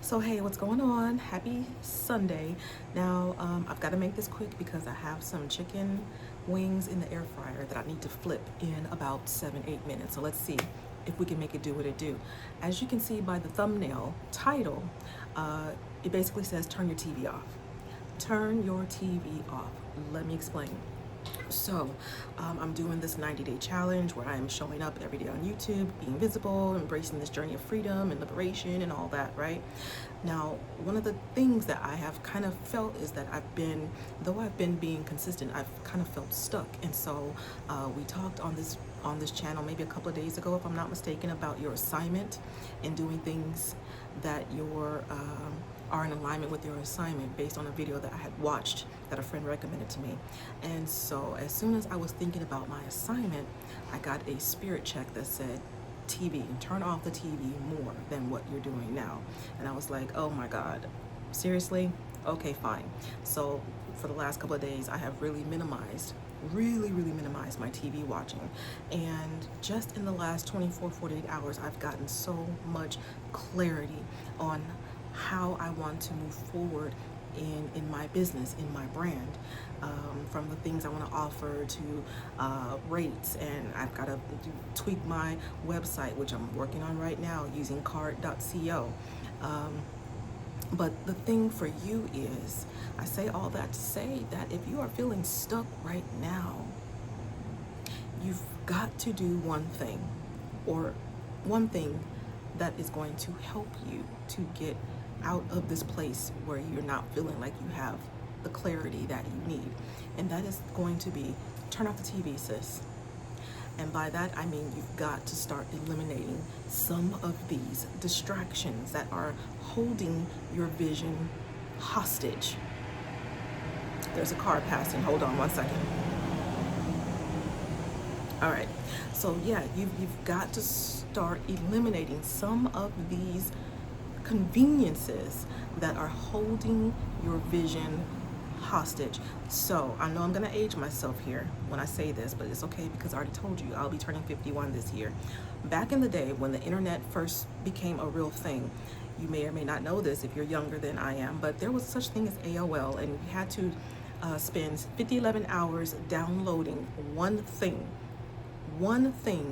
So hey, what's going on? Happy Sunday. Now, I've got to make this quick because I have some chicken wings in the air fryer that I need to flip in about 7, 8 minutes. So let's see if we can make it do what it do. As you can see by the thumbnail title, it basically says turn your TV off. Turn your TV off. Let me explain. So, I'm doing this 90-day challenge where I am showing up every day on YouTube, being visible, embracing this journey of freedom and liberation and all that, right? Now, one of the things that I have kind of felt is that though I've been being consistent, I've kind of felt stuck. And so, we talked on this channel maybe a couple of days ago, if I'm not mistaken, about your assignment and doing things that are in alignment with your assignment based on a video that I had watched that a friend recommended to me. And so as soon as I was thinking about my assignment, I got a spirit check that said, TV, turn off the TV more than what you're doing now. And I was like, oh my God, seriously? Okay, fine. So for the last couple of days, I have really minimized my TV watching. And just in the last 24, 48 hours, I've gotten so much clarity on how I want to move forward in my business, in my brand, from the things I want to offer to rates, and I've got to tweak my website, which I'm working on right now using card.co. But the thing for you is, I say all that to say that if you are feeling stuck right now, you've got to do one thing, or one thing that is going to help you to get out of this place where you're not feeling like you have the clarity that you need. And that is going to be turn off the TV, sis. And by that, I mean you've got to start eliminating some of these distractions that are holding your vision hostage. There's a car passing. Hold on one second. All right. So yeah, you've got to start eliminating some of these conveniences that are holding your vision hostage. So I know I'm gonna age myself here when I say this, but it's okay because I already told you I'll be turning 51 this year. Back in the day when the internet first became a real thing, you may or may not know this if you're younger than I am, but there was such thing as AOL, and you had to spend 11 hours downloading one thing.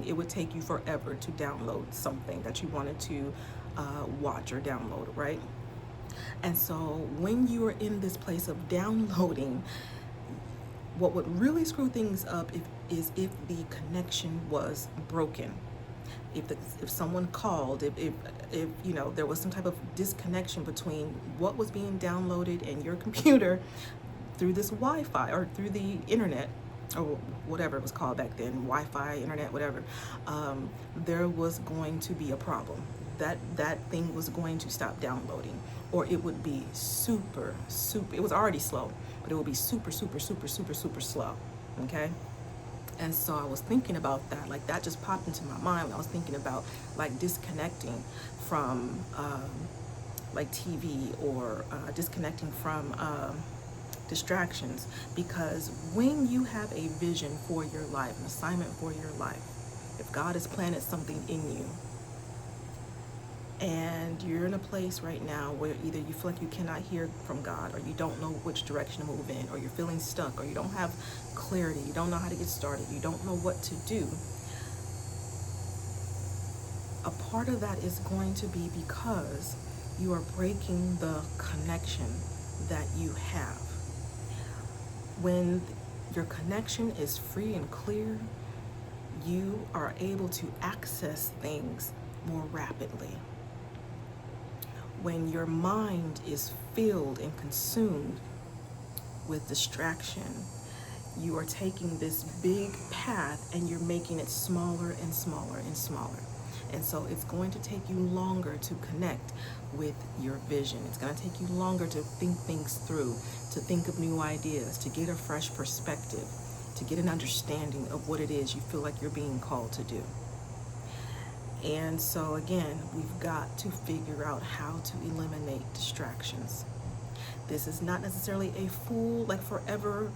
It would take you forever to download something that you wanted to watch or download, right? And so when you are in this place of downloading, what would really screw things up is if the connection was broken. If someone called, if you know there was some type of disconnection between what was being downloaded and your computer through this Wi-Fi or through the internet, or whatever it was called back then, Wi-Fi, internet, whatever, there was going to be a problem. That thing was going to stop downloading, or it would be super, it was already slow, but it would be super slow, okay? And so I was thinking about that, like that just popped into my mind when I was thinking about like disconnecting from like TV, or disconnecting from distractions, because when you have a vision for your life, an assignment for your life, if God has planted something in you, and you're in a place right now where either you feel like you cannot hear from God, or you don't know which direction to move in, or you're feeling stuck, or you don't have clarity, you don't know how to get started, you don't know what to do, a part of that is going to be because you are breaking the connection that you have. When your connection is free and clear, you are able to access things more rapidly. When your mind is filled and consumed with distraction, you are taking this big path and you're making it smaller and smaller and smaller. And so it's going to take you longer to connect with your vision. It's going to take you longer to think things through, to think of new ideas, to get a fresh perspective, to get an understanding of what it is you feel like you're being called to do. And so again, we've got to figure out how to eliminate distractions. This is not necessarily a full, like forever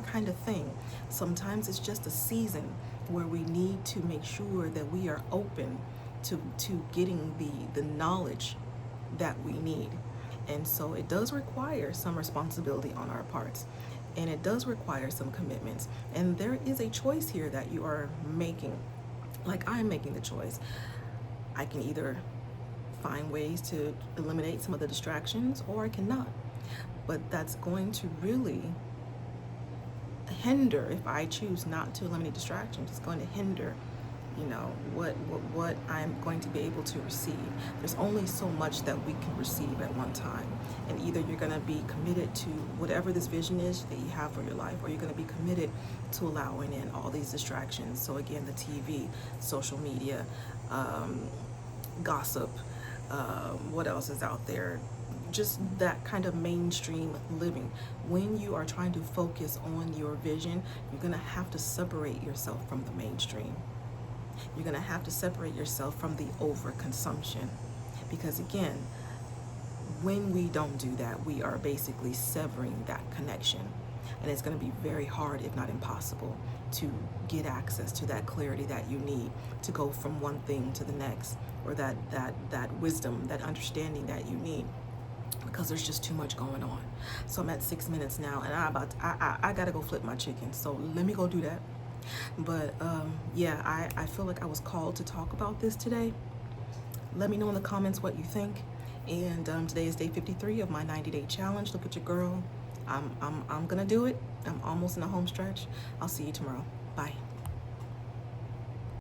kind of thing. Sometimes it's just a season where we need to make sure that we are open to getting the knowledge that we need. And so it does require some responsibility on our parts, and it does require some commitments. And there is a choice here that you are making. Like I'm making the choice. I can either find ways to eliminate some of the distractions, or I cannot. But that's going to really hinder, if I choose not to eliminate distractions, it's going to hinder, you know, what I'm going to be able to receive. There's only so much that we can receive at one time, and either you're going to be committed to whatever this vision is that you have for your life, or you're going to be committed to allowing in all these distractions. So again, the TV, social media, gossip, what else is out there, just that kind of mainstream living. When you are trying to focus on your vision, you're going to have to separate yourself from the mainstream. You're going to have to separate yourself from the overconsumption, because again, when we don't do that, we are basically severing that connection, and it's going to be very hard, if not impossible, to get access to that clarity that you need to go from one thing to the next, or that wisdom, that understanding that you need, because there's just too much going on. So I'm at 6 minutes now, and I gotta go flip my chicken, so let me go do that. But yeah, I feel like I was called to talk about this today. Let me know in the comments what you think. And today is day 53 of my 90-day challenge. Look at your girl. I'm gonna do it. I'm almost in the home stretch. I'll see you tomorrow. Bye.